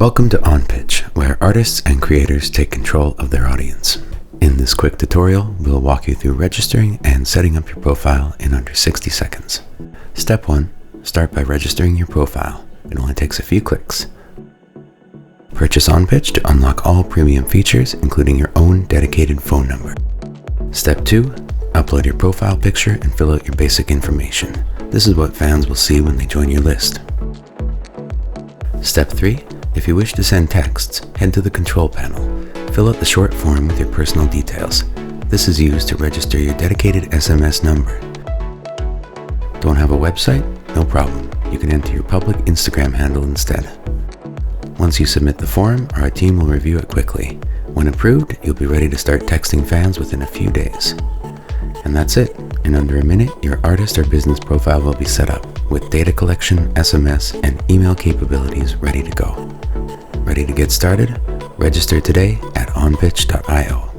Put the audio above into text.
Welcome to OnPitch, where artists and creators take control of their audience. In this quick tutorial, we'll walk you through registering and setting up your profile in under 60 seconds. Step 1. Start by registering your profile. It only takes a few clicks. Purchase OnPitch to unlock all premium features, including your own dedicated phone number. Step 2. Upload your profile picture and fill out your basic information. This is what fans will see when they join your list. Step 3. If you wish to send texts, head to the control panel. Fill out the short form with your personal details. This is used to register your dedicated SMS number. Don't have a website? No problem. You can enter your public Instagram handle instead. Once you submit the form, our team will review it quickly. When approved, you'll be ready to start texting fans within a few days. And that's it. In under a minute, your artist or business profile will be set up with data collection, SMS, and email capabilities ready to go. Ready to get started? Register today at onpitch.io.